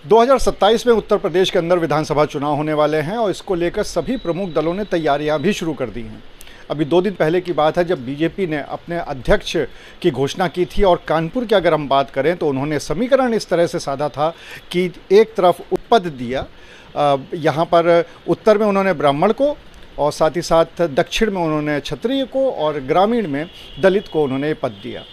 2027 में उत्तर प्रदेश के अंदर विधानसभा चुनाव होने वाले हैं और इसको लेकर सभी प्रमुख दलों ने तैयारियां भी शुरू कर दी हैं। अभी 2 दिन पहले की बात है जब बीजेपी ने अपने अध्यक्ष की घोषणा की थी और कानपुर की अगर हम बात करें तो उन्होंने समीकरण इस तरह से साधा था कि एक तरफ पद दिया, यहाँ पर उत्तर में उन्होंने ब्राह्मण को और साथ ही साथ दक्षिण में उन्होंने क्षत्रिय को और ग्रामीण में दलित को उन्होंने पद दिया।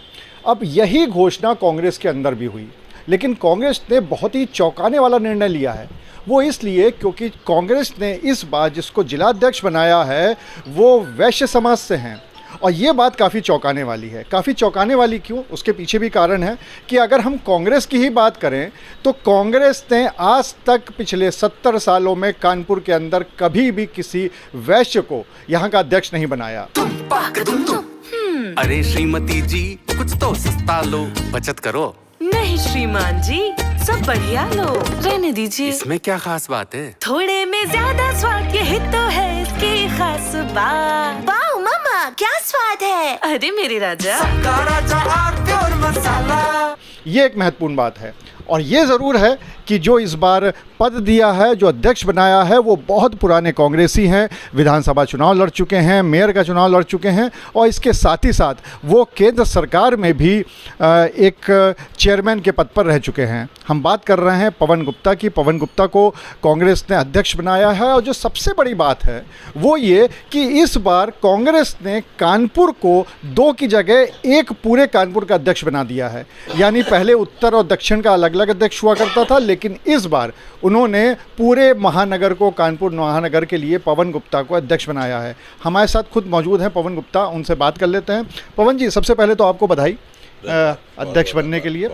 अब यही घोषणा कांग्रेस के अंदर भी हुई, लेकिन कांग्रेस ने बहुत ही चौंकाने वाला निर्णय लिया है। वो इसलिए क्योंकि कांग्रेस ने इस बार जिसको जिलाध्यक्ष बनाया है वो वैश्य समाज से हैं और ये बात काफ़ी चौंकाने वाली है। काफ़ी चौंकाने वाली क्यों? उसके पीछे भी कारण है कि अगर हम कांग्रेस की ही बात करें तो कांग्रेस ने आज तक पिछले 70 सालों में कानपुर के अंदर कभी भी किसी वैश्य को यहाँ का अध्यक्ष नहीं बनाया। अरे श्रीमती जी, कुछ तो सस्ता लो, बचत करो। नहीं श्रीमान जी, सब बढ़िया लो, रहने दीजिए। इसमें क्या खास बात है? थोड़े में ज्यादा स्वाद, यही तो है इसकी खास बात। वाह मामा, क्या स्वाद है। अरे मेरे राजा, प्योर मसाला। ये एक महत्वपूर्ण बात है और ये ज़रूर है कि जो इस बार पद दिया है, जो अध्यक्ष बनाया है, वो बहुत पुराने कांग्रेसी हैं, विधानसभा चुनाव लड़ चुके हैं, मेयर का चुनाव लड़ चुके हैं और इसके साथ ही साथ वो केंद्र सरकार में भी एक चेयरमैन के पद पर रह चुके हैं। हम बात कर रहे हैं पवन गुप्ता की। पवन गुप्ता को कांग्रेस ने अध्यक्ष बनाया है और जो सबसे बड़ी बात है वो ये कि इस बार कांग्रेस ने कानपुर को 2 की जगह एक पूरे कानपुर का अध्यक्ष बना दिया है। यानी पहले उत्तर और दक्षिण का अलग अलग अध्यक्ष हुआ करता था, लेकिन इस बार उन्होंने पूरे महानगर को, कानपुर महानगर के लिए पवन गुप्ता को अध्यक्ष बनाया है। हमारे साथ खुद मौजूद हैं पवन गुप्ता, उनसे बात कर लेते हैं। पवन जी, सबसे पहले तो आपको बधाई अध्यक्ष बनने के लिए।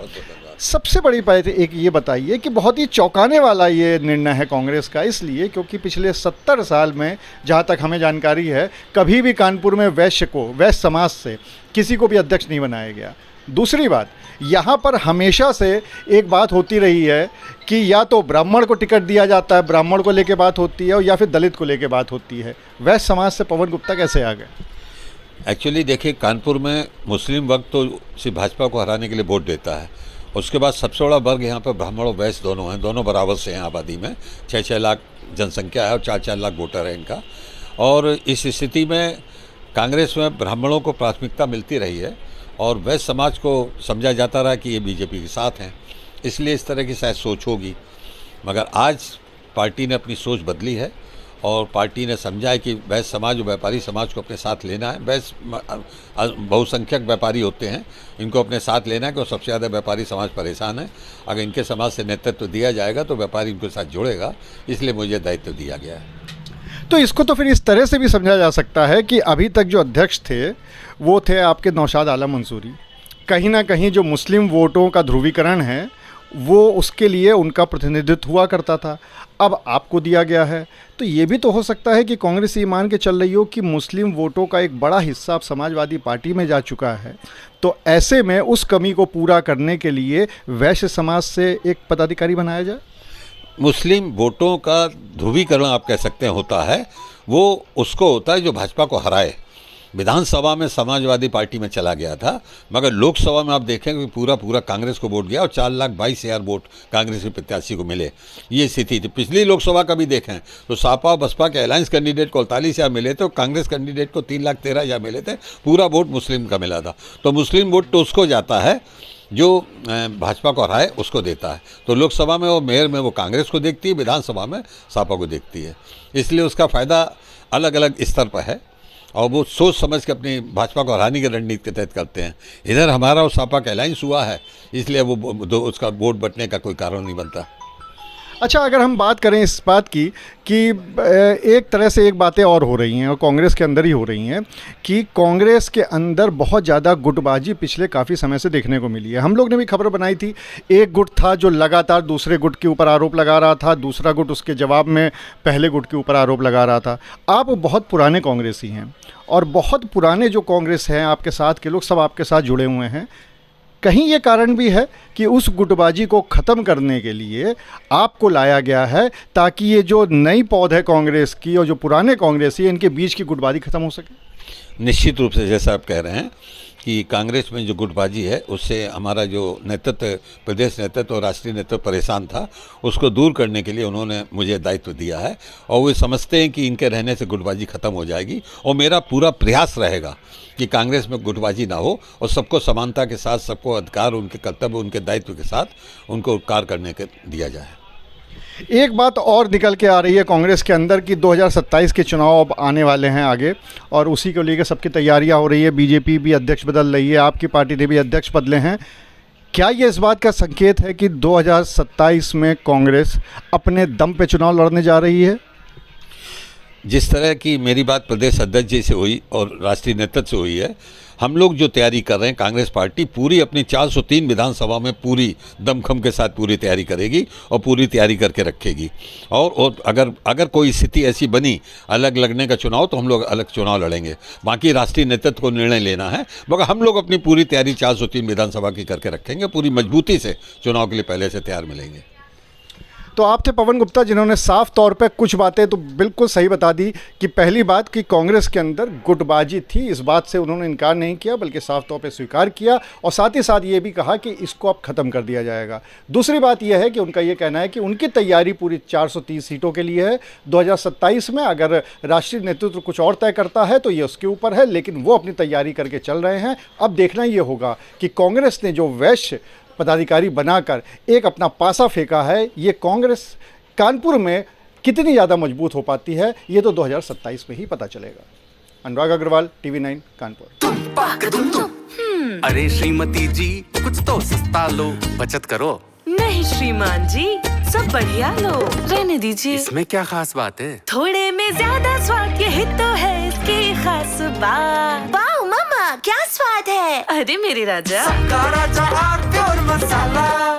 सबसे बड़ी बात एक ये बताइए कि बहुत ही चौंकाने वाला ये निर्णय है कांग्रेस का, इसलिए क्योंकि पिछले 70 साल में जहाँ तक हमें जानकारी है कभी भी कानपुर में वैश्य समाज से किसी को भी अध्यक्ष नहीं बनाया गया। दूसरी बात, यहाँ पर हमेशा से एक बात होती रही है कि या तो ब्राह्मण को टिकट दिया जाता है, ब्राह्मण को लेके बात होती है, और या फिर दलित को लेके बात होती है। वैश्य समाज से पवन गुप्ता कैसे आ गए? एक्चुअली देखिए, कानपुर में मुस्लिम वर्ग तो सिर्फ भाजपा को हराने के लिए वोट देता है। उसके बाद सबसे बड़ा वर्ग यहाँ पर ब्राह्मण और वैश्य दोनों हैं, दोनों बराबर से हैं आबादी में। 6-6 लाख जनसंख्या है और 4-4 लाख वोटर है इनका। और इस स्थिति में कांग्रेस में ब्राह्मणों को प्राथमिकता मिलती रही है और वैश्य समाज को समझा जाता रहा कि ये बीजेपी के साथ हैं, इसलिए इस तरह की शायद सोच होगी। मगर आज पार्टी ने अपनी सोच बदली है और पार्टी ने समझा है कि वैश्य समाज और व्यापारी समाज को अपने साथ लेना है। वैश्य बहुसंख्यक व्यापारी होते हैं, इनको अपने साथ लेना है, क्योंकि सबसे ज़्यादा व्यापारी समाज परेशान है। अगर इनके समाज से नेतृत्व दिया जाएगा तो व्यापारी इनके साथ जुड़ेगा, इसलिए मुझे दायित्व दिया गया है। तो इसको तो फिर इस तरह से भी समझा जा सकता है कि अभी तक जो अध्यक्ष थे वो थे आपके नौशाद आलम मंसूरी। कहीं ना कहीं जो मुस्लिम वोटों का ध्रुवीकरण है वो उसके लिए उनका प्रतिनिधित्व हुआ करता था, अब आपको दिया गया है। तो ये भी तो हो सकता है कि कांग्रेस ये मान के चल रही हो कि मुस्लिम वोटों का एक बड़ा हिस्सा अब समाजवादी पार्टी में जा चुका है, तो ऐसे में उस कमी को पूरा करने के लिए वैश्य समाज से एक पदाधिकारी बनाया जाए। मुस्लिम वोटों का ध्रुवीकरण आप कह सकते हैं होता है, वो उसको होता है जो भाजपा को हराए। विधानसभा में समाजवादी पार्टी में चला गया था, मगर लोकसभा में आप देखें कि पूरा कांग्रेस को वोट गया और 4,22,000 वोट कांग्रेस के प्रत्याशी को मिले। ये स्थिति थी। पिछली लोकसभा का भी देखें तो सापा और बसपा के अलायंस कैंडिडेट को 48,000 मिले थे और कांग्रेस कैंडिडेट को 3,13,000 मिले थे। पूरा वोट मुस्लिम का मिला था। तो मुस्लिम वोट तो उसको जाता है जो भाजपा को हराए, उसको देता है। तो लोकसभा में वो मेयर में वो कांग्रेस को देखती है, विधानसभा में सापा को देखती है। इसलिए उसका फ़ायदा अलग अलग स्तर पर है और वो सोच समझ के अपनी भाजपा को हराने की रणनीति के तहत करते हैं। इधर हमारा और सापा का अलायंस हुआ है, इसलिए वो उसका वोट बंटने का कोई कारण नहीं बनता। अच्छा, अगर हम बात करें इस बात की कि एक तरह से एक बातें और हो रही हैं और कांग्रेस के अंदर ही हो रही हैं कि कांग्रेस के अंदर बहुत ज़्यादा गुटबाजी पिछले काफ़ी समय से देखने को मिली है। हम लोग ने भी खबर बनाई थी, एक गुट था जो लगातार दूसरे गुट के ऊपर आरोप लगा रहा था, दूसरा गुट उसके जवाब में पहले गुट के ऊपर आरोप लगा रहा था। आप बहुत पुराने कांग्रेसी हैं और बहुत पुराने जो कांग्रेस हैं, आपके साथ के लोग सब आपके साथ जुड़े हुए हैं। कहीं ये कारण भी है कि उस गुटबाजी को ख़त्म करने के लिए आपको लाया गया है ताकि ये जो नई पौध है कांग्रेस की और जो पुराने कांग्रेसी है, इनके बीच की गुटबाजी ख़त्म हो सके? निश्चित रूप से, जैसा आप कह रहे हैं कि कांग्रेस में जो गुटबाजी है उससे हमारा जो नेतृत्व, प्रदेश नेतृत्व और राष्ट्रीय नेतृत्व परेशान था, उसको दूर करने के लिए उन्होंने मुझे दायित्व दिया है और वो समझते हैं कि इनके रहने से गुटबाजी ख़त्म हो जाएगी। और मेरा पूरा प्रयास रहेगा कि कांग्रेस में गुटबाजी ना हो और सबको समानता के साथ, सबको अधिकार, उनके कर्तव्य, उनके दायित्व के साथ उनको कार्य करने के दिया जाए। एक बात और निकल के आ रही है कांग्रेस के अंदर कि 2027 के चुनाव अब आने वाले हैं आगे, और उसी को लेकर सबकी तैयारियां हो रही है। बीजेपी भी अध्यक्ष बदल रही है, आपकी पार्टी ने भी अध्यक्ष बदले हैं। क्या ये इस बात का संकेत है कि 2027 में कांग्रेस अपने दम पे चुनाव लड़ने जा रही है? जिस तरह की मेरी बात प्रदेश अध्यक्ष जी से हुई और राष्ट्रीय नेतृत्व से हुई है, हम लोग जो तैयारी कर रहे हैं, कांग्रेस पार्टी पूरी अपनी 403 विधानसभा में पूरी दमखम के साथ पूरी तैयारी करेगी और पूरी तैयारी करके रखेगी। और अगर कोई स्थिति ऐसी बनी अलग लड़ने का चुनाव, तो हम लोग अलग चुनाव लड़ेंगे। बाकी राष्ट्रीय नेतृत्व को निर्णय लेना है, मगर हम लोग अपनी पूरी तैयारी 403 विधानसभा की करके रखेंगे। पूरी मजबूती से चुनाव के लिए पहले से तैयार मिलेंगे। तो आप थे पवन गुप्ता, जिन्होंने साफ तौर पे कुछ बातें तो बिल्कुल सही बता दी कि पहली बात कि कांग्रेस के अंदर गुटबाजी थी, इस बात से उन्होंने इनकार नहीं किया बल्कि साफ तौर पे स्वीकार किया, और साथ ही साथ ये भी कहा कि इसको अब ख़त्म कर दिया जाएगा। दूसरी बात यह है कि उनका ये कहना है कि उनकी तैयारी पूरी 430 सीटों के लिए है। 2027 में अगर राष्ट्रीय नेतृत्व कुछ और तय करता है तो ये उसके ऊपर है, लेकिन वो अपनी तैयारी करके चल रहे हैं। अब देखना ये होगा कि कांग्रेस ने जो वैश्य पदाधिकारी बनाकर एक अपना पासा फेंका है, ये कांग्रेस कानपुर में कितनी ज़्यादा मजबूत हो पाती है, ये तो 2027 में ही पता चलेगा। अनुराग अग्रवाल, TV9 कानपुर। अरे श्रीमती जी, कुछ तो सस्ता लो, बचत करो। नहीं श्रीमान जी, सब बढ़िया लो, रहने दीजिए। इसमें क्या खास बात है? थोड़े में ज्यादा स्वाद, यही तो है इसकी खास बात। वाह मामा, क्या स्वाद है। अरे मेरे राजा, राजा मसाला।